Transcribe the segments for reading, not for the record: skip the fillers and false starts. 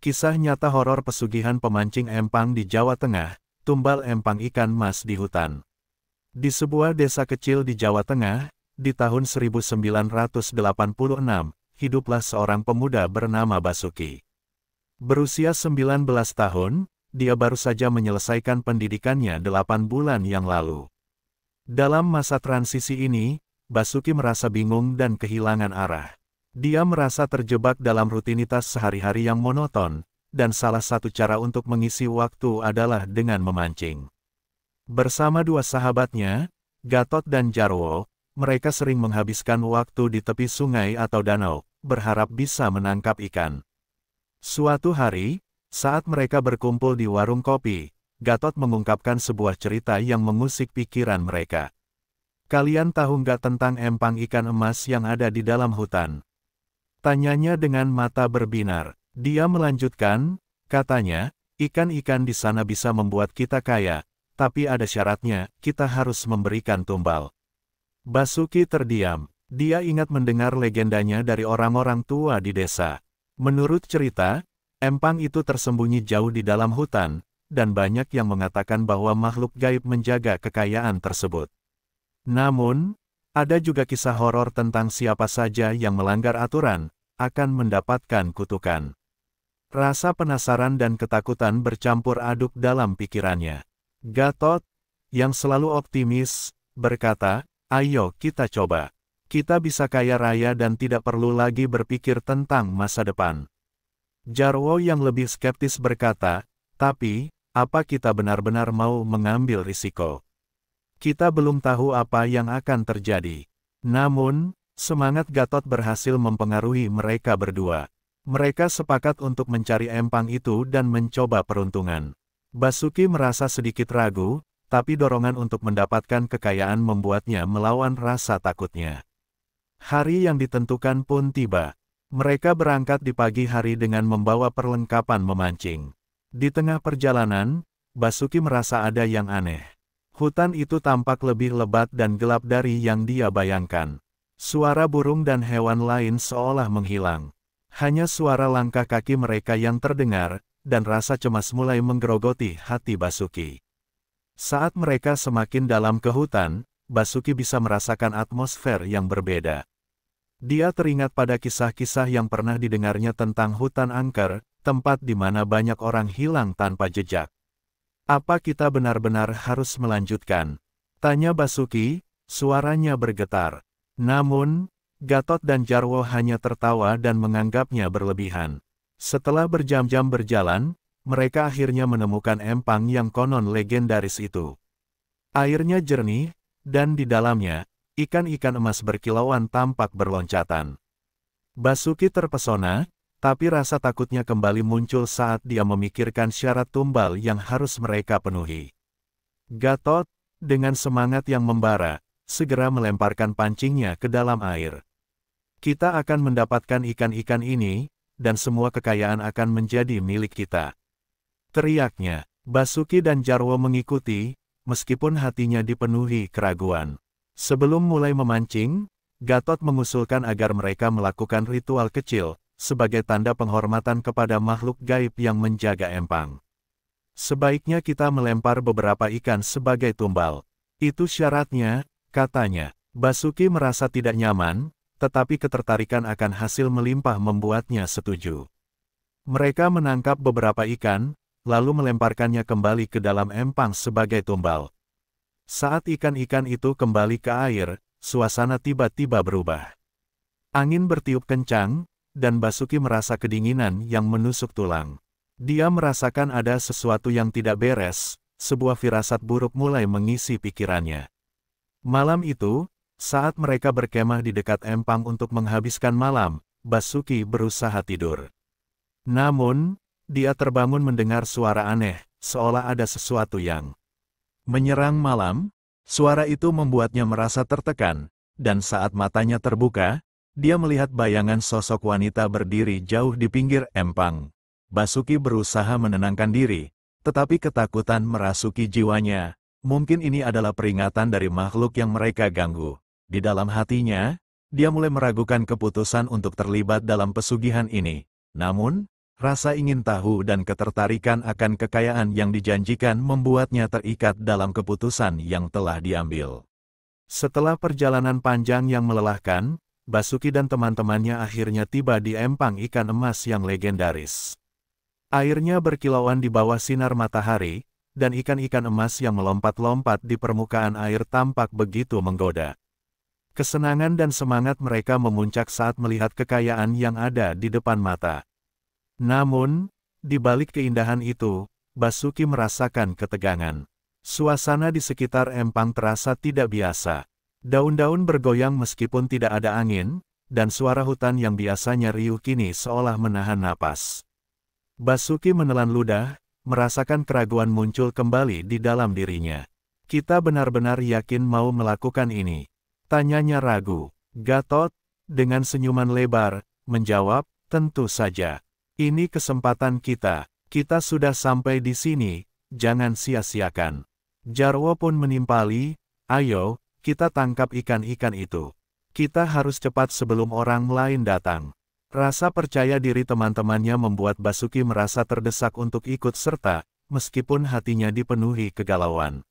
Kisah nyata horor pesugihan pemancing empang di Jawa Tengah, tumbal empang ikan mas di hutan. Di sebuah desa kecil di Jawa Tengah, di tahun 1986, hiduplah seorang pemuda bernama Basuki. Berusia 19 tahun, dia baru saja menyelesaikan pendidikannya 8 bulan yang lalu. Dalam masa transisi ini, Basuki merasa bingung dan kehilangan arah. Dia merasa terjebak dalam rutinitas sehari-hari yang monoton, dan salah satu cara untuk mengisi waktu adalah dengan memancing. Bersama dua sahabatnya, Gatot dan Jarwo, mereka sering menghabiskan waktu di tepi sungai atau danau, berharap bisa menangkap ikan. Suatu hari, saat mereka berkumpul di warung kopi, Gatot mengungkapkan sebuah cerita yang mengusik pikiran mereka. "Kalian tahu nggak tentang empang ikan emas yang ada di dalam hutan?" Tanyanya dengan mata berbinar. Dia melanjutkan, katanya, "Ikan-ikan di sana bisa membuat kita kaya, tapi ada syaratnya, kita harus memberikan tumbal." Basuki terdiam. Dia ingat mendengar legendanya dari orang-orang tua di desa. Menurut cerita, empang itu tersembunyi jauh di dalam hutan, dan banyak yang mengatakan bahwa makhluk gaib menjaga kekayaan tersebut. Namun, ada juga kisah horor tentang siapa saja yang melanggar aturan, akan mendapatkan kutukan. Rasa penasaran dan ketakutan bercampur aduk dalam pikirannya. Gatot, yang selalu optimis, berkata, "Ayo kita coba. Kita bisa kaya raya dan tidak perlu lagi berpikir tentang masa depan." Jarwo yang lebih skeptis berkata, "Tapi, apa kita benar-benar mau mengambil risiko? Kita belum tahu apa yang akan terjadi." Namun, semangat Gatot berhasil mempengaruhi mereka berdua. Mereka sepakat untuk mencari empang itu dan mencoba peruntungan. Basuki merasa sedikit ragu, tapi dorongan untuk mendapatkan kekayaan membuatnya melawan rasa takutnya. Hari yang ditentukan pun tiba. Mereka berangkat di pagi hari dengan membawa perlengkapan memancing. Di tengah perjalanan, Basuki merasa ada yang aneh. Hutan itu tampak lebih lebat dan gelap dari yang dia bayangkan. Suara burung dan hewan lain seolah menghilang. Hanya suara langkah kaki mereka yang terdengar, dan rasa cemas mulai menggerogoti hati Basuki. Saat mereka semakin dalam ke hutan, Basuki bisa merasakan atmosfer yang berbeda. Dia teringat pada kisah-kisah yang pernah didengarnya tentang hutan angker, tempat di mana banyak orang hilang tanpa jejak. "Apa kita benar-benar harus melanjutkan?" tanya Basuki, suaranya bergetar. Namun, Gatot dan Jarwo hanya tertawa dan menganggapnya berlebihan. Setelah berjam-jam berjalan, mereka akhirnya menemukan empang yang konon legendaris itu. Airnya jernih, dan di dalamnya, ikan-ikan emas berkilauan tampak berloncatan. Basuki terpesona, tapi rasa takutnya kembali muncul saat dia memikirkan syarat tumbal yang harus mereka penuhi. Gatot, dengan semangat yang membara, segera melemparkan pancingnya ke dalam air. "Kita akan mendapatkan ikan-ikan ini, dan semua kekayaan akan menjadi milik kita," teriaknya. Basuki dan Jarwo mengikuti, meskipun hatinya dipenuhi keraguan. Sebelum mulai memancing, Gatot mengusulkan agar mereka melakukan ritual kecil, sebagai tanda penghormatan kepada makhluk gaib yang menjaga empang. "Sebaiknya kita melempar beberapa ikan sebagai tumbal. Itu syaratnya," katanya. Basuki merasa tidak nyaman, tetapi ketertarikan akan hasil melimpah membuatnya setuju. Mereka menangkap beberapa ikan, lalu melemparkannya kembali ke dalam empang sebagai tumbal. Saat ikan-ikan itu kembali ke air, suasana tiba-tiba berubah. Angin bertiup kencang, dan Basuki merasa kedinginan yang menusuk tulang. Dia merasakan ada sesuatu yang tidak beres, sebuah firasat buruk mulai mengisi pikirannya. Malam itu, saat mereka berkemah di dekat empang untuk menghabiskan malam, Basuki berusaha tidur. Namun, dia terbangun mendengar suara aneh, seolah ada sesuatu yang menyerang malam. Suara itu membuatnya merasa tertekan, dan saat matanya terbuka, dia melihat bayangan sosok wanita berdiri jauh di pinggir empang. Basuki berusaha menenangkan diri, tetapi ketakutan merasuki jiwanya. Mungkin ini adalah peringatan dari makhluk yang mereka ganggu. Di dalam hatinya, dia mulai meragukan keputusan untuk terlibat dalam pesugihan ini. Namun, Rasa ingin tahu dan ketertarikan akan kekayaan yang dijanjikan membuatnya terikat dalam keputusan yang telah diambil. Setelah perjalanan panjang yang melelahkan, Basuki dan teman-temannya akhirnya tiba di empang ikan emas yang legendaris. Airnya berkilauan di bawah sinar matahari, dan ikan-ikan emas yang melompat-lompat di permukaan air tampak begitu menggoda. Kesenangan dan semangat mereka memuncak saat melihat kekayaan yang ada di depan mata. Namun, di balik keindahan itu, Basuki merasakan ketegangan. Suasana di sekitar empang terasa tidak biasa. Daun-daun bergoyang meskipun tidak ada angin, dan suara hutan yang biasanya riuh kini seolah menahan napas. Basuki menelan ludah, merasakan keraguan muncul kembali di dalam dirinya. Kita benar-benar yakin mau melakukan ini? Tanyanya ragu. Gatot, dengan senyuman lebar, menjawab, tentu saja. Ini kesempatan kita. Kita sudah sampai di sini, jangan sia-siakan. Jarwo pun menimpali, ayo, kita tangkap ikan-ikan itu. Kita harus cepat sebelum orang lain datang. Rasa percaya diri teman-temannya membuat Basuki merasa terdesak untuk ikut serta, meskipun hatinya dipenuhi kegalauan.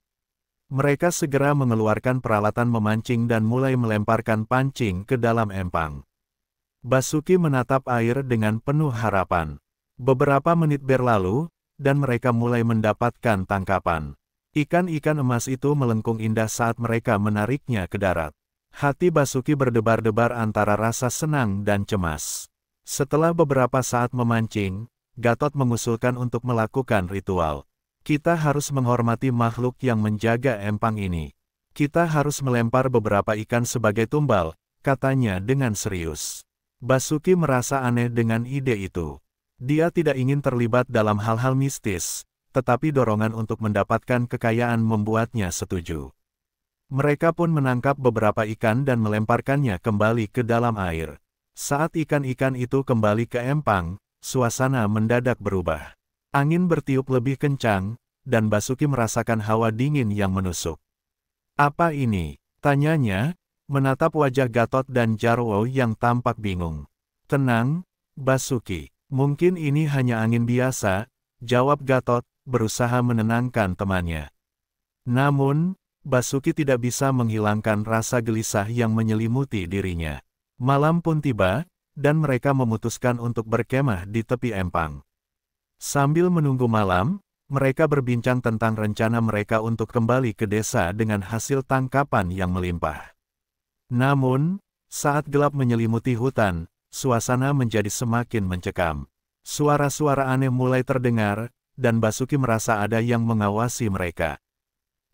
Mereka segera mengeluarkan peralatan memancing dan mulai melemparkan pancing ke dalam empang. Basuki menatap air dengan penuh harapan. Beberapa menit berlalu, dan mereka mulai mendapatkan tangkapan. Ikan-ikan emas itu melengkung indah saat mereka menariknya ke darat. Hati Basuki berdebar-debar antara rasa senang dan cemas. Setelah beberapa saat memancing, Gatot mengusulkan untuk melakukan ritual. Kita harus menghormati makhluk yang menjaga empang ini. Kita harus melempar beberapa ikan sebagai tumbal, katanya dengan serius. Basuki merasa aneh dengan ide itu. Dia tidak ingin terlibat dalam hal-hal mistis, tetapi dorongan untuk mendapatkan kekayaan membuatnya setuju. Mereka pun menangkap beberapa ikan dan melemparkannya kembali ke dalam air. Saat ikan-ikan itu kembali ke empang, suasana mendadak berubah. Angin bertiup lebih kencang, dan Basuki merasakan hawa dingin yang menusuk. Apa ini? Tanyanya, menatap wajah Gatot dan Jarwo yang tampak bingung. Tenang, Basuki. Mungkin ini hanya angin biasa, jawab Gatot, berusaha menenangkan temannya. Namun, Basuki tidak bisa menghilangkan rasa gelisah yang menyelimuti dirinya. Malam pun tiba, dan mereka memutuskan untuk berkemah di tepi empang. Sambil menunggu malam, mereka berbincang tentang rencana mereka untuk kembali ke desa dengan hasil tangkapan yang melimpah. Namun, saat gelap menyelimuti hutan, suasana menjadi semakin mencekam. Suara-suara aneh mulai terdengar, dan Basuki merasa ada yang mengawasi mereka.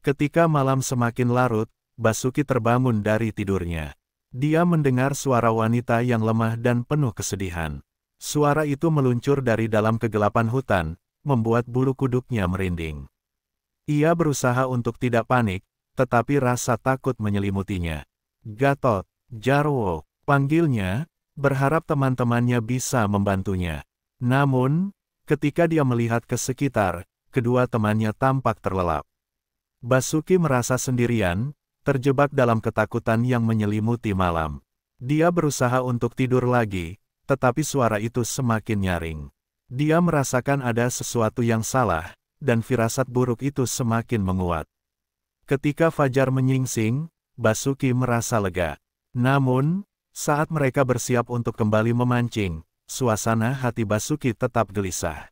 Ketika malam semakin larut, Basuki terbangun dari tidurnya. Dia mendengar suara wanita yang lemah dan penuh kesedihan. Suara itu meluncur dari dalam kegelapan hutan, membuat bulu kuduknya merinding. Ia berusaha untuk tidak panik, tetapi rasa takut menyelimutinya. Gatot, Jarwo, panggilnya, berharap teman-temannya bisa membantunya. Namun, ketika dia melihat ke sekitar, kedua temannya tampak terlelap. Basuki merasa sendirian, terjebak dalam ketakutan yang menyelimuti malam. Dia berusaha untuk tidur lagi, tetapi suara itu semakin nyaring. Dia merasakan ada sesuatu yang salah, dan firasat buruk itu semakin menguat. Ketika fajar menyingsing, Basuki merasa lega. Namun, saat mereka bersiap untuk kembali memancing, suasana hati Basuki tetap gelisah.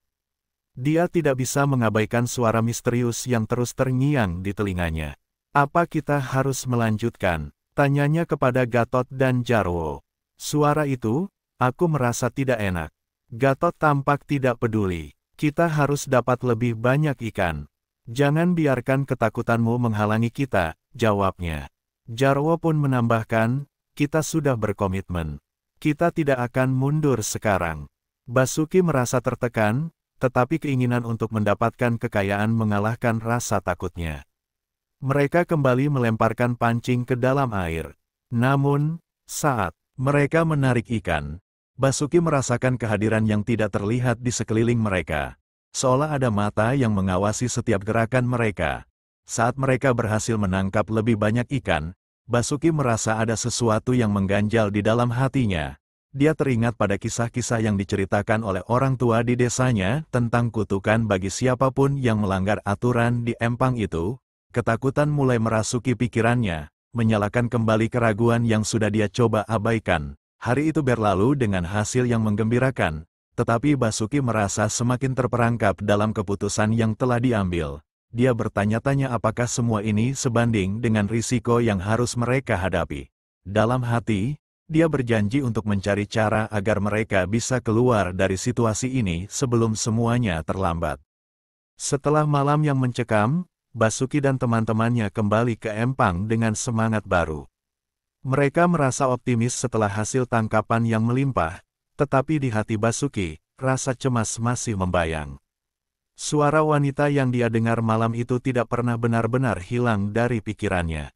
Dia tidak bisa mengabaikan suara misterius yang terus terngiang di telinganya. Apa kita harus melanjutkan? Tanyanya kepada Gatot dan Jarwo. Suara itu, aku merasa tidak enak. Gatot tampak tidak peduli. Kita harus dapat lebih banyak ikan. Jangan biarkan ketakutanmu menghalangi kita, jawabnya. Jarwo pun menambahkan, kita sudah berkomitmen. Kita tidak akan mundur sekarang. Basuki merasa tertekan, tetapi keinginan untuk mendapatkan kekayaan mengalahkan rasa takutnya. Mereka kembali melemparkan pancing ke dalam air. Namun, saat mereka menarik ikan, Basuki merasakan kehadiran yang tidak terlihat di sekeliling mereka. Seolah ada mata yang mengawasi setiap gerakan mereka. Saat mereka berhasil menangkap lebih banyak ikan, Basuki merasa ada sesuatu yang mengganjal di dalam hatinya. dia teringat pada kisah-kisah yang diceritakan oleh orang tua di desanya tentang kutukan bagi siapapun yang melanggar aturan di empang itu. Ketakutan mulai merasuki pikirannya, menyalakan kembali keraguan yang sudah dia coba abaikan. Hari itu berlalu dengan hasil yang menggembirakan, tetapi Basuki merasa semakin terperangkap dalam keputusan yang telah diambil. Dia bertanya-tanya apakah semua ini sebanding dengan risiko yang harus mereka hadapi. Dalam hati, dia berjanji untuk mencari cara agar mereka bisa keluar dari situasi ini sebelum semuanya terlambat. Setelah malam yang mencekam, Basuki dan teman-temannya kembali ke empang dengan semangat baru. Mereka merasa optimis setelah hasil tangkapan yang melimpah, tetapi di hati Basuki, rasa cemas masih membayang. Suara wanita yang dia dengar malam itu tidak pernah benar-benar hilang dari pikirannya.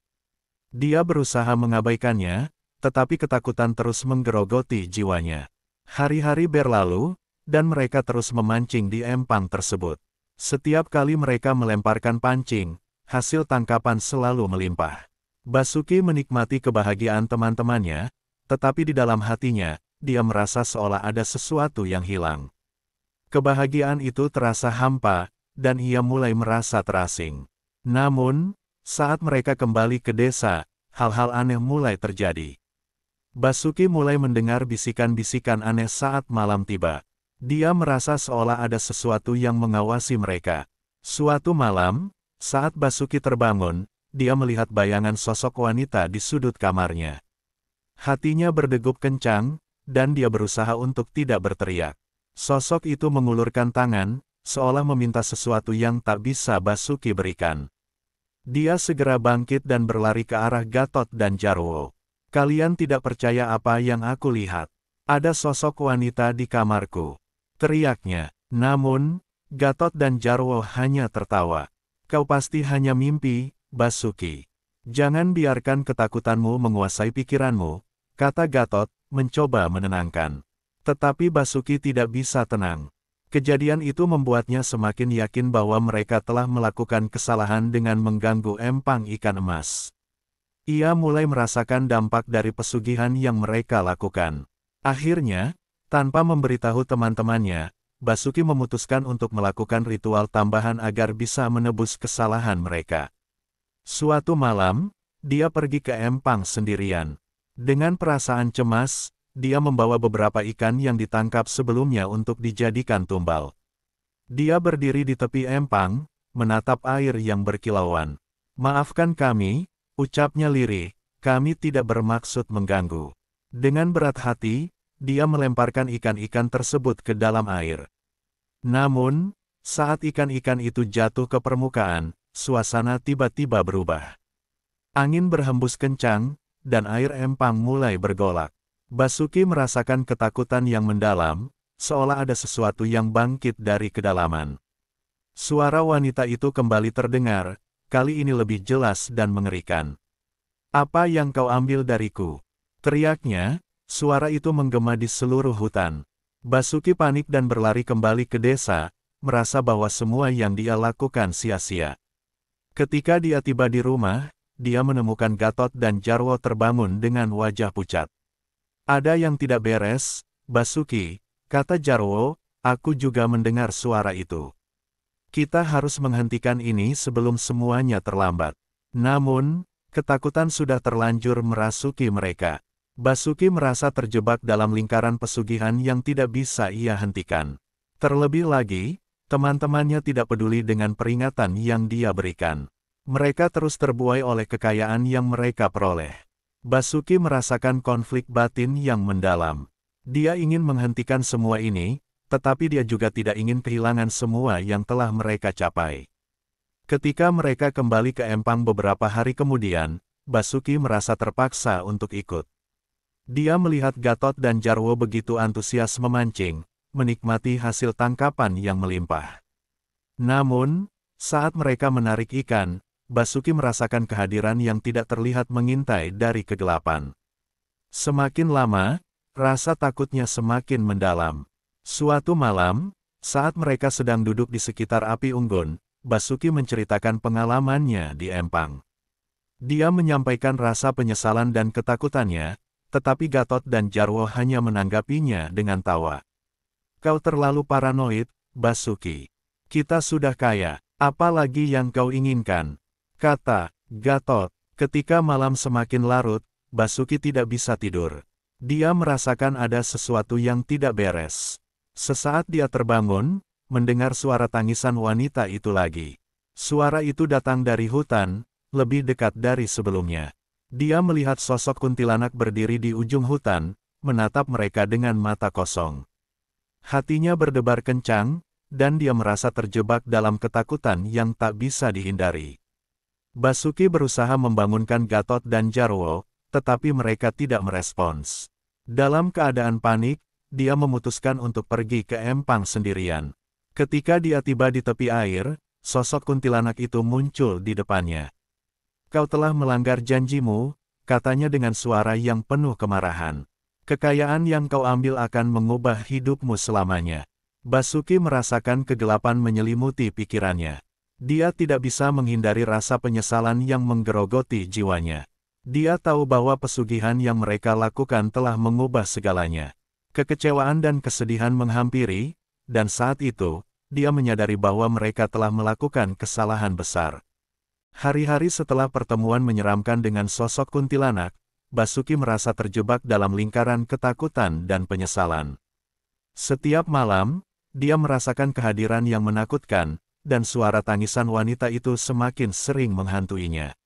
Dia berusaha mengabaikannya, tetapi ketakutan terus menggerogoti jiwanya. Hari-hari berlalu, dan mereka terus memancing di empang tersebut. Setiap kali mereka melemparkan pancing, hasil tangkapan selalu melimpah. Basuki menikmati kebahagiaan teman-temannya, tetapi di dalam hatinya, dia merasa seolah ada sesuatu yang hilang. Kebahagiaan itu terasa hampa, dan ia mulai merasa terasing. Namun, saat mereka kembali ke desa, hal-hal aneh mulai terjadi. Basuki mulai mendengar bisikan-bisikan aneh saat malam tiba. Dia merasa seolah ada sesuatu yang mengawasi mereka. Suatu malam, saat Basuki terbangun, dia melihat bayangan sosok wanita di sudut kamarnya. Hatinya berdegup kencang, dan dia berusaha untuk tidak berteriak. Sosok itu mengulurkan tangan, seolah meminta sesuatu yang tak bisa Basuki berikan. Dia segera bangkit dan berlari ke arah Gatot dan Jarwo. "Kalian tidak percaya apa yang aku lihat. Ada sosok wanita di kamarku," teriaknya. Namun, Gatot dan Jarwo hanya tertawa. "Kau pasti hanya mimpi, Basuki. Jangan biarkan ketakutanmu menguasai pikiranmu," kata Gatot, mencoba menenangkan. Tetapi Basuki tidak bisa tenang. Kejadian itu membuatnya semakin yakin bahwa mereka telah melakukan kesalahan dengan mengganggu empang ikan emas. Ia mulai merasakan dampak dari pesugihan yang mereka lakukan. Akhirnya, tanpa memberitahu teman-temannya, Basuki memutuskan untuk melakukan ritual tambahan agar bisa menebus kesalahan mereka. Suatu malam, dia pergi ke empang sendirian. Dengan perasaan cemas, dia membawa beberapa ikan yang ditangkap sebelumnya untuk dijadikan tumbal. Dia berdiri di tepi empang, menatap air yang berkilauan. "Maafkan kami," ucapnya lirih, "kami tidak bermaksud mengganggu." Dengan berat hati, dia melemparkan ikan-ikan tersebut ke dalam air. Namun, saat ikan-ikan itu jatuh ke permukaan, suasana tiba-tiba berubah. Angin berhembus kencang, dan air empang mulai bergolak. Basuki merasakan ketakutan yang mendalam, seolah ada sesuatu yang bangkit dari kedalaman. Suara wanita itu kembali terdengar, kali ini lebih jelas dan mengerikan. "Apa yang kau ambil dariku?" teriaknya. Suara itu menggema di seluruh hutan. Basuki panik dan berlari kembali ke desa, merasa bahwa semua yang dia lakukan sia-sia. Ketika dia tiba di rumah, dia menemukan Gatot dan Jarwo terbangun dengan wajah pucat. "Ada yang tidak beres, Basuki," kata Jarwo, "aku juga mendengar suara itu. Kita harus menghentikan ini sebelum semuanya terlambat." Namun, ketakutan sudah terlanjur merasuki mereka. Basuki merasa terjebak dalam lingkaran pesugihan yang tidak bisa ia hentikan. Terlebih lagi, teman-temannya tidak peduli dengan peringatan yang dia berikan. Mereka terus terbuai oleh kekayaan yang mereka peroleh. Basuki merasakan konflik batin yang mendalam. Dia ingin menghentikan semua ini, tetapi dia juga tidak ingin kehilangan semua yang telah mereka capai. Ketika mereka kembali ke empang beberapa hari kemudian, Basuki merasa terpaksa untuk ikut. Dia melihat Gatot dan Jarwo begitu antusias memancing, menikmati hasil tangkapan yang melimpah. Namun, saat mereka menarik ikan, Basuki merasakan kehadiran yang tidak terlihat mengintai dari kegelapan. Semakin lama, rasa takutnya semakin mendalam. Suatu malam, saat mereka sedang duduk di sekitar api unggun, Basuki menceritakan pengalamannya di empang. Dia menyampaikan rasa penyesalan dan ketakutannya, tetapi Gatot dan Jarwo hanya menanggapinya dengan tawa. Kau terlalu paranoid, Basuki. Kita sudah kaya, apa lagi yang kau inginkan? Kata Gatot. Ketika malam semakin larut, Basuki tidak bisa tidur. Dia merasakan ada sesuatu yang tidak beres. Sesaat dia terbangun, mendengar suara tangisan wanita itu lagi. Suara itu datang dari hutan, lebih dekat dari sebelumnya. Dia melihat sosok kuntilanak berdiri di ujung hutan, menatap mereka dengan mata kosong. Hatinya berdebar kencang, dan dia merasa terjebak dalam ketakutan yang tak bisa dihindari. Basuki berusaha membangunkan Gatot dan Jarwo, tetapi mereka tidak merespons. Dalam keadaan panik, dia memutuskan untuk pergi ke empang sendirian. Ketika dia tiba di tepi air, sosok kuntilanak itu muncul di depannya. Kau telah melanggar janjimu, katanya dengan suara yang penuh kemarahan. Kekayaan yang kau ambil akan mengubah hidupmu selamanya. Basuki merasakan kegelapan menyelimuti pikirannya. Dia tidak bisa menghindari rasa penyesalan yang menggerogoti jiwanya. Dia tahu bahwa pesugihan yang mereka lakukan telah mengubah segalanya. Kekecewaan dan kesedihan menghampiri, dan saat itu, dia menyadari bahwa mereka telah melakukan kesalahan besar. Hari-hari setelah pertemuan menyeramkan dengan sosok kuntilanak, Basuki merasa terjebak dalam lingkaran ketakutan dan penyesalan. Setiap malam, dia merasakan kehadiran yang menakutkan, dan suara tangisan wanita itu semakin sering menghantuinya.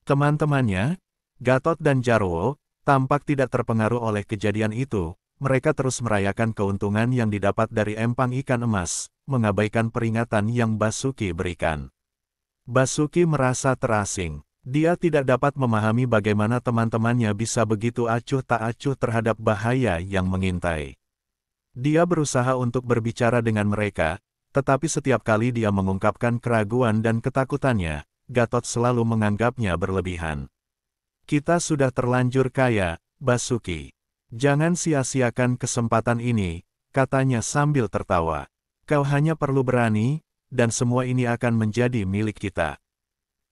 Teman-temannya, Gatot dan Jarwo, tampak tidak terpengaruh oleh kejadian itu. Mereka terus merayakan keuntungan yang didapat dari empang ikan emas, mengabaikan peringatan yang Basuki berikan. Basuki merasa terasing. Dia tidak dapat memahami bagaimana teman-temannya bisa begitu acuh tak acuh terhadap bahaya yang mengintai. Dia berusaha untuk berbicara dengan mereka, tetapi setiap kali dia mengungkapkan keraguan dan ketakutannya, Gatot selalu menganggapnya berlebihan. Kita sudah terlanjur kaya, Basuki. Jangan sia-siakan kesempatan ini, katanya sambil tertawa. Kau hanya perlu berani, dan semua ini akan menjadi milik kita.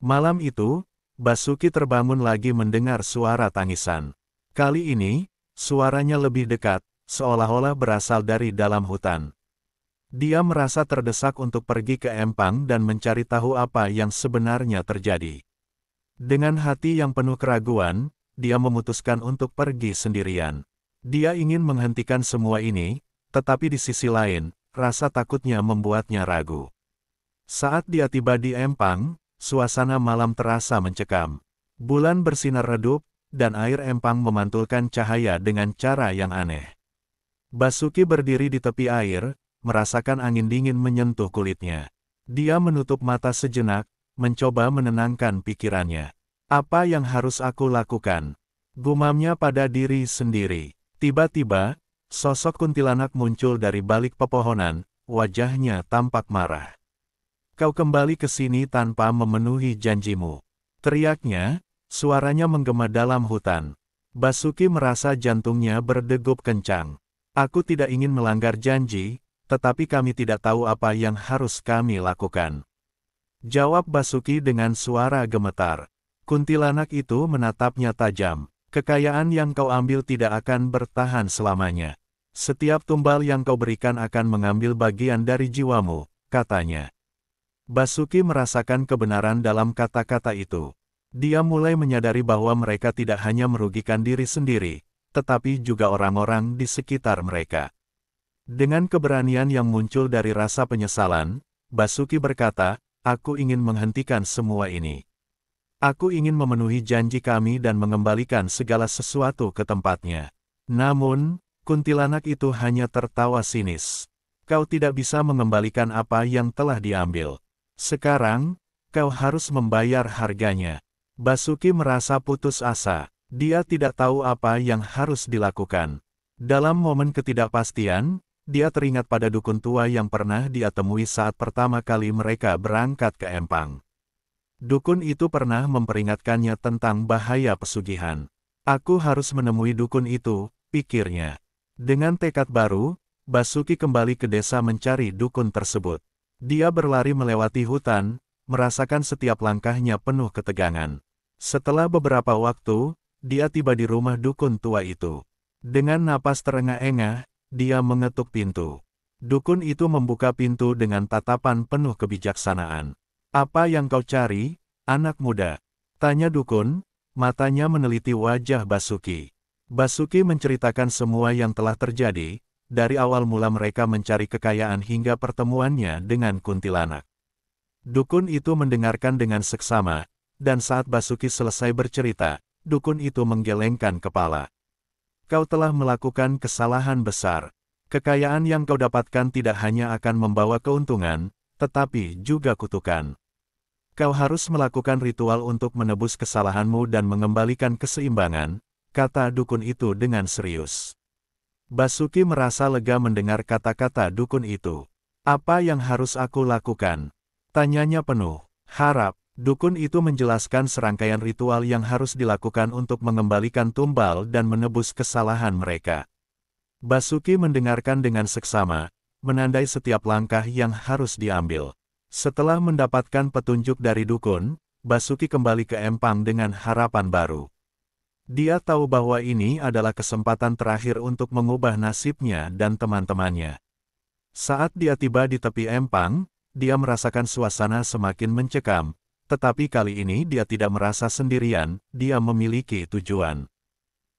Malam itu, Basuki terbangun lagi mendengar suara tangisan. Kali ini, suaranya lebih dekat, seolah-olah berasal dari dalam hutan. Dia merasa terdesak untuk pergi ke empang dan mencari tahu apa yang sebenarnya terjadi. Dengan hati yang penuh keraguan, dia memutuskan untuk pergi sendirian. Dia ingin menghentikan semua ini, tetapi di sisi lain, rasa takutnya membuatnya ragu. Saat dia tiba di empang, suasana malam terasa mencekam. Bulan bersinar redup, dan air empang memantulkan cahaya dengan cara yang aneh. Basuki berdiri di tepi air, merasakan angin dingin menyentuh kulitnya. Dia menutup mata sejenak, mencoba menenangkan pikirannya. Apa yang harus aku lakukan? Gumamnya pada diri sendiri. Tiba-tiba, sosok kuntilanak muncul dari balik pepohonan, wajahnya tampak marah. Kau kembali ke sini tanpa memenuhi janjimu. Teriaknya, suaranya menggema dalam hutan. Basuki merasa jantungnya berdegup kencang. Aku tidak ingin melanggar janji, tetapi kami tidak tahu apa yang harus kami lakukan. Jawab Basuki dengan suara gemetar. Kuntilanak itu menatapnya tajam. Kekayaan yang kau ambil tidak akan bertahan selamanya. Setiap tumbal yang kau berikan akan mengambil bagian dari jiwamu, katanya. Basuki merasakan kebenaran dalam kata-kata itu. Dia mulai menyadari bahwa mereka tidak hanya merugikan diri sendiri, tetapi juga orang-orang di sekitar mereka. Dengan keberanian yang muncul dari rasa penyesalan, Basuki berkata, aku ingin menghentikan semua ini. Aku ingin memenuhi janji kami dan mengembalikan segala sesuatu ke tempatnya. Namun, kuntilanak itu hanya tertawa sinis. Kau tidak bisa mengembalikan apa yang telah diambil. Sekarang, kau harus membayar harganya. Basuki merasa putus asa. Dia tidak tahu apa yang harus dilakukan. Dalam momen ketidakpastian, dia teringat pada dukun tua yang pernah dia temui saat pertama kali mereka berangkat ke empang. Dukun itu pernah memperingatkannya tentang bahaya pesugihan. Aku harus menemui dukun itu, pikirnya. Dengan tekad baru, Basuki kembali ke desa mencari dukun tersebut. Dia berlari melewati hutan, merasakan setiap langkahnya penuh ketegangan. Setelah beberapa waktu, dia tiba di rumah dukun tua itu. Dengan napas terengah-engah, dia mengetuk pintu. Dukun itu membuka pintu dengan tatapan penuh kebijaksanaan. "Apa yang kau cari, anak muda?" tanya dukun, matanya meneliti wajah Basuki. Basuki menceritakan semua yang telah terjadi, dari awal mula mereka mencari kekayaan hingga pertemuannya dengan kuntilanak. Dukun itu mendengarkan dengan seksama, dan saat Basuki selesai bercerita, dukun itu menggelengkan kepala. "Kau telah melakukan kesalahan besar. Kekayaan yang kau dapatkan tidak hanya akan membawa keuntungan, tetapi juga kutukan. Kau harus melakukan ritual untuk menebus kesalahanmu dan mengembalikan keseimbangan," kata dukun itu dengan serius. Basuki merasa lega mendengar kata-kata dukun itu. "Apa yang harus aku lakukan?" tanyanya penuh harap. Dukun itu menjelaskan serangkaian ritual yang harus dilakukan untuk mengembalikan tumbal dan menebus kesalahan mereka. Basuki mendengarkan dengan seksama, menandai setiap langkah yang harus diambil. Setelah mendapatkan petunjuk dari dukun, Basuki kembali ke empang dengan harapan baru. Dia tahu bahwa ini adalah kesempatan terakhir untuk mengubah nasibnya dan teman-temannya. Saat dia tiba di tepi empang, dia merasakan suasana semakin mencekam, tetapi kali ini dia tidak merasa sendirian, dia memiliki tujuan.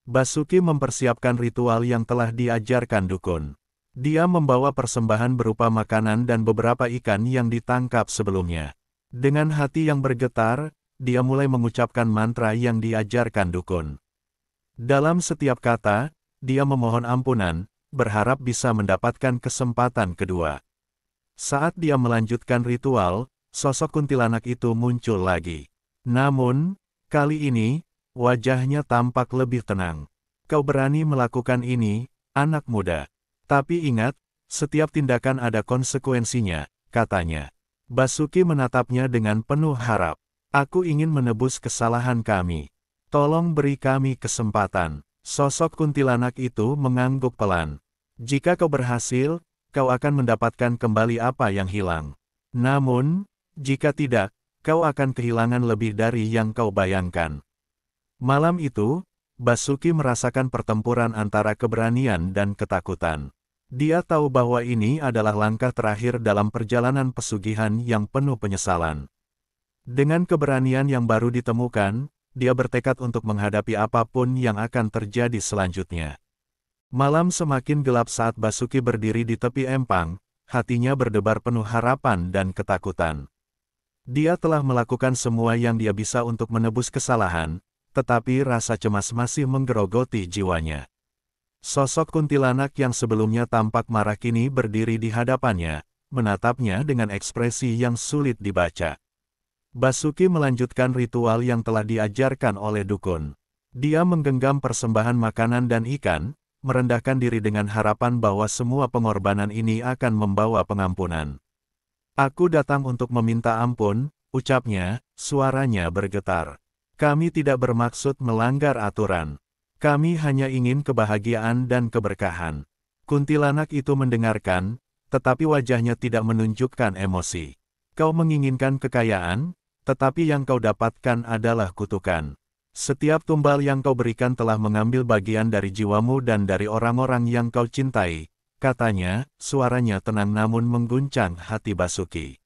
Basuki mempersiapkan ritual yang telah diajarkan dukun. Dia membawa persembahan berupa makanan dan beberapa ikan yang ditangkap sebelumnya. Dengan hati yang bergetar, dia mulai mengucapkan mantra yang diajarkan dukun. Dalam setiap kata, dia memohon ampunan, berharap bisa mendapatkan kesempatan kedua. Saat dia melanjutkan ritual, sosok kuntilanak itu muncul lagi. Namun, kali ini, wajahnya tampak lebih tenang. "Kau berani melakukan ini, anak muda. Tapi ingat, setiap tindakan ada konsekuensinya," katanya. Basuki menatapnya dengan penuh harap. "Aku ingin menebus kesalahan kami. Tolong beri kami kesempatan." Sosok kuntilanak itu mengangguk pelan. "Jika kau berhasil, kau akan mendapatkan kembali apa yang hilang. Namun, jika tidak, kau akan kehilangan lebih dari yang kau bayangkan." Malam itu, Basuki merasakan pertempuran antara keberanian dan ketakutan. Dia tahu bahwa ini adalah langkah terakhir dalam perjalanan pesugihan yang penuh penyesalan. Dengan keberanian yang baru ditemukan, dia bertekad untuk menghadapi apapun yang akan terjadi selanjutnya. Malam semakin gelap saat Basuki berdiri di tepi empang, hatinya berdebar penuh harapan dan ketakutan. Dia telah melakukan semua yang dia bisa untuk menebus kesalahan, tetapi rasa cemas masih menggerogoti jiwanya. Sosok kuntilanak yang sebelumnya tampak marah kini berdiri di hadapannya, menatapnya dengan ekspresi yang sulit dibaca. Basuki melanjutkan ritual yang telah diajarkan oleh dukun. Dia menggenggam persembahan makanan dan ikan, merendahkan diri dengan harapan bahwa semua pengorbanan ini akan membawa pengampunan. "Aku datang untuk meminta ampun," ucapnya, suaranya bergetar. "Kami tidak bermaksud melanggar aturan. Kami hanya ingin kebahagiaan dan keberkahan." Kuntilanak itu mendengarkan, tetapi wajahnya tidak menunjukkan emosi. "Kau menginginkan kekayaan, tetapi yang kau dapatkan adalah kutukan. Setiap tumbal yang kau berikan telah mengambil bagian dari jiwamu dan dari orang-orang yang kau cintai," katanya, suaranya tenang namun mengguncang hati Basuki.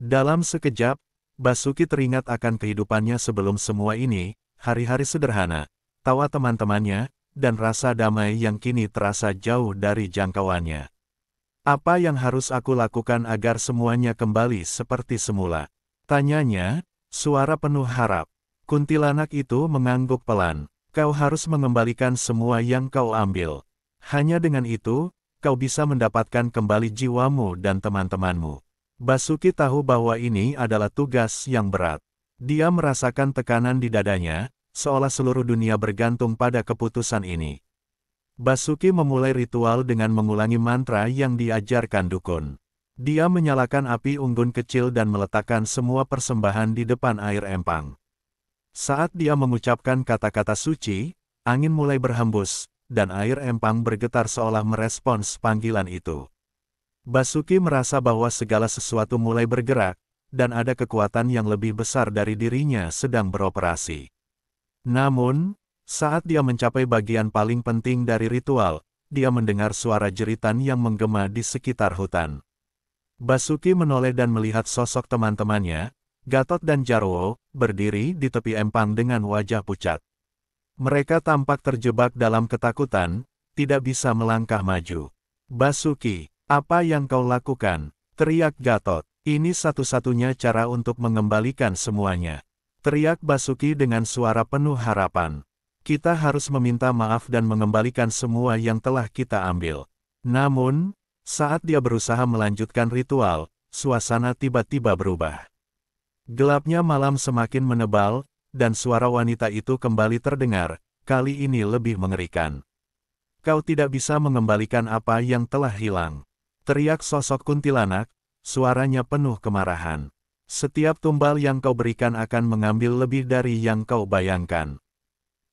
Dalam sekejap, Basuki teringat akan kehidupannya sebelum semua ini, hari-hari sederhana, tawa teman-temannya, dan rasa damai yang kini terasa jauh dari jangkauannya. "Apa yang harus aku lakukan agar semuanya kembali seperti semula?" tanyanya, suara penuh harap. Kuntilanak itu mengangguk pelan. "Kau harus mengembalikan semua yang kau ambil. Hanya dengan itu, kau bisa mendapatkan kembali jiwamu dan teman-temanmu." Basuki tahu bahwa ini adalah tugas yang berat. Dia merasakan tekanan di dadanya, seolah seluruh dunia bergantung pada keputusan ini. Basuki memulai ritual dengan mengulangi mantra yang diajarkan dukun. Dia menyalakan api unggun kecil dan meletakkan semua persembahan di depan air empang. Saat dia mengucapkan kata-kata suci, angin mulai berhembus, dan air empang bergetar seolah merespons panggilan itu. Basuki merasa bahwa segala sesuatu mulai bergerak, dan ada kekuatan yang lebih besar dari dirinya sedang beroperasi. Namun, Saat dia mencapai bagian paling penting dari ritual, dia mendengar suara jeritan yang menggema di sekitar hutan. Basuki menoleh dan melihat sosok teman-temannya, Gatot dan Jarwo, berdiri di tepi empang dengan wajah pucat. Mereka tampak terjebak dalam ketakutan, tidak bisa melangkah maju. Basuki, apa yang kau lakukan? Teriak Gatot. Ini satu-satunya cara untuk mengembalikan semuanya. Teriak Basuki dengan suara penuh harapan. Kita harus meminta maaf dan mengembalikan semua yang telah kita ambil. Namun, saat dia berusaha melanjutkan ritual, suasana tiba-tiba berubah. Gelapnya malam semakin menebal, dan suara wanita itu kembali terdengar, kali ini lebih mengerikan. Kau tidak bisa mengembalikan apa yang telah hilang. Teriak sosok kuntilanak, suaranya penuh kemarahan. Setiap tumbal yang kau berikan akan mengambil lebih dari yang kau bayangkan.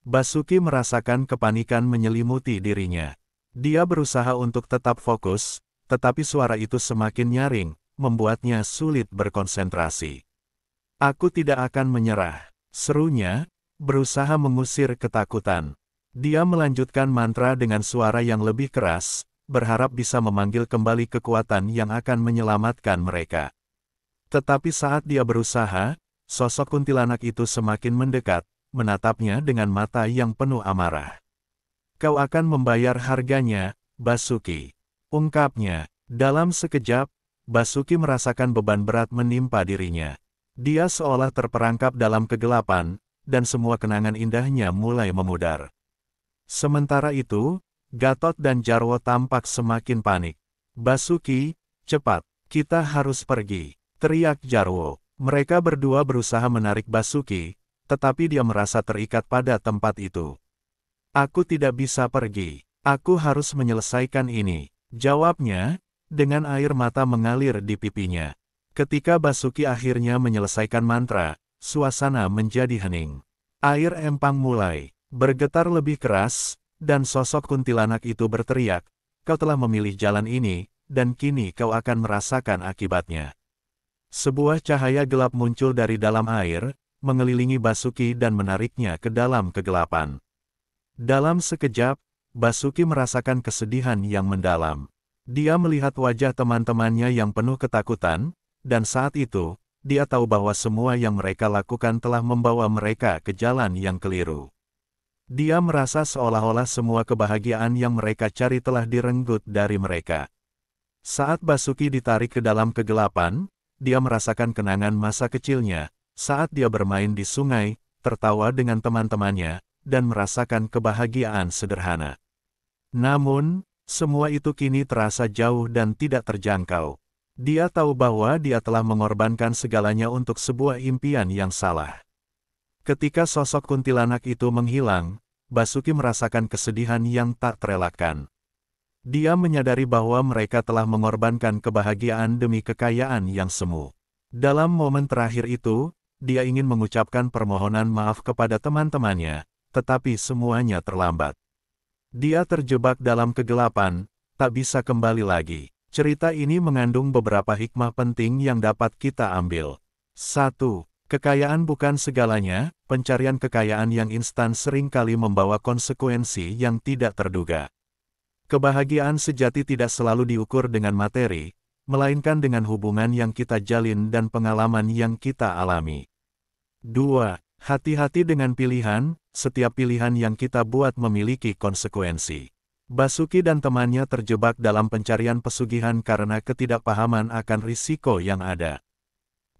Basuki merasakan kepanikan menyelimuti dirinya. Dia berusaha untuk tetap fokus, tetapi suara itu semakin nyaring, membuatnya sulit berkonsentrasi. Aku tidak akan menyerah, serunya, berusaha mengusir ketakutan. Dia melanjutkan mantra dengan suara yang lebih keras, berharap bisa memanggil kembali kekuatan yang akan menyelamatkan mereka. Tetapi saat dia berusaha, sosok kuntilanak itu semakin mendekat, menatapnya dengan mata yang penuh amarah. Kau akan membayar harganya, Basuki. Ungkapnya. Dalam sekejap, Basuki merasakan beban berat menimpa dirinya. Dia seolah terperangkap dalam kegelapan, dan semua kenangan indahnya mulai memudar. Sementara itu, Gatot dan Jarwo tampak semakin panik. Basuki, cepat, kita harus pergi, teriak Jarwo. Mereka berdua berusaha menarik Basuki, tetapi dia merasa terikat pada tempat itu. Aku tidak bisa pergi, aku harus menyelesaikan ini, jawabnya, dengan air mata mengalir di pipinya. Ketika Basuki akhirnya menyelesaikan mantra, suasana menjadi hening. Air empang mulai bergetar lebih keras, dan sosok kuntilanak itu berteriak, kau telah memilih jalan ini, dan kini kau akan merasakan akibatnya. Sebuah cahaya gelap muncul dari dalam air, mengelilingi Basuki dan menariknya ke dalam kegelapan. Dalam sekejap, Basuki merasakan kesedihan yang mendalam. Dia melihat wajah teman-temannya yang penuh ketakutan, dan saat itu, dia tahu bahwa semua yang mereka lakukan telah membawa mereka ke jalan yang keliru. Dia merasa seolah-olah semua kebahagiaan yang mereka cari telah direnggut dari mereka. Saat Basuki ditarik ke dalam kegelapan, dia merasakan kenangan masa kecilnya, saat dia bermain di sungai, tertawa dengan teman-temannya, dan merasakan kebahagiaan sederhana. Namun, semua itu kini terasa jauh dan tidak terjangkau. Dia tahu bahwa dia telah mengorbankan segalanya untuk sebuah impian yang salah. Ketika sosok kuntilanak itu menghilang, Basuki merasakan kesedihan yang tak terelakkan. Dia menyadari bahwa mereka telah mengorbankan kebahagiaan demi kekayaan yang semu. Dalam momen terakhir itu, dia ingin mengucapkan permohonan maaf kepada teman-temannya, tetapi semuanya terlambat. Dia terjebak dalam kegelapan, tak bisa kembali lagi. Cerita ini mengandung beberapa hikmah penting yang dapat kita ambil. 1. Kekayaan bukan segalanya, pencarian kekayaan yang instan seringkali membawa konsekuensi yang tidak terduga. Kebahagiaan sejati tidak selalu diukur dengan materi, melainkan dengan hubungan yang kita jalin dan pengalaman yang kita alami. 2. Hati-hati dengan pilihan, setiap pilihan yang kita buat memiliki konsekuensi. Basuki dan temannya terjebak dalam pencarian pesugihan karena ketidakpahaman akan risiko yang ada.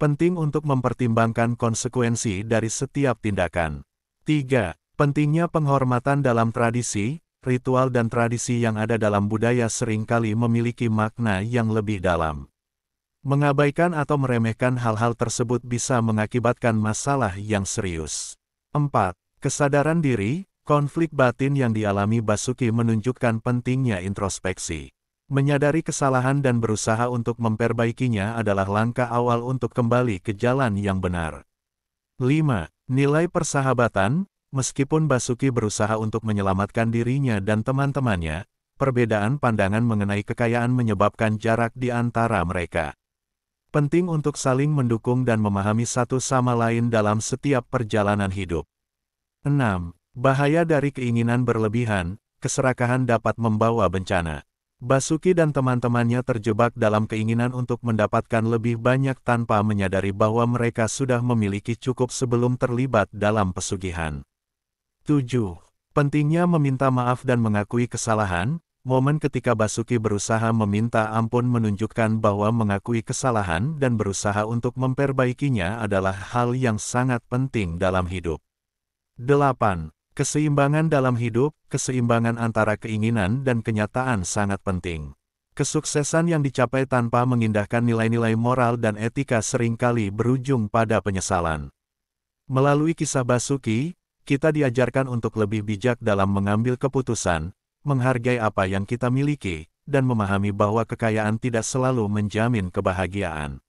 Penting untuk mempertimbangkan konsekuensi dari setiap tindakan. 3. Pentingnya penghormatan dalam tradisi, ritual dan tradisi yang ada dalam budaya seringkali memiliki makna yang lebih dalam. Mengabaikan atau meremehkan hal-hal tersebut bisa mengakibatkan masalah yang serius. 4. Kesadaran diri. Konflik batin yang dialami Basuki menunjukkan pentingnya introspeksi. Menyadari kesalahan dan berusaha untuk memperbaikinya adalah langkah awal untuk kembali ke jalan yang benar. 5. Nilai persahabatan. Meskipun Basuki berusaha untuk menyelamatkan dirinya dan teman-temannya, perbedaan pandangan mengenai kekayaan menyebabkan jarak di antara mereka. Penting untuk saling mendukung dan memahami satu sama lain dalam setiap perjalanan hidup. 6. Bahaya dari keinginan berlebihan, keserakahan dapat membawa bencana. Basuki dan teman-temannya terjebak dalam keinginan untuk mendapatkan lebih banyak tanpa menyadari bahwa mereka sudah memiliki cukup sebelum terlibat dalam pesugihan. 7. Pentingnya meminta maaf dan mengakui kesalahan. Momen ketika Basuki berusaha meminta ampun menunjukkan bahwa mengakui kesalahan dan berusaha untuk memperbaikinya adalah hal yang sangat penting dalam hidup. 8. Keseimbangan dalam hidup, keseimbangan antara keinginan dan kenyataan sangat penting. Kesuksesan yang dicapai tanpa mengindahkan nilai-nilai moral dan etika seringkali berujung pada penyesalan. Melalui kisah Basuki, kita diajarkan untuk lebih bijak dalam mengambil keputusan, menghargai apa yang kita miliki, dan memahami bahwa kekayaan tidak selalu menjamin kebahagiaan.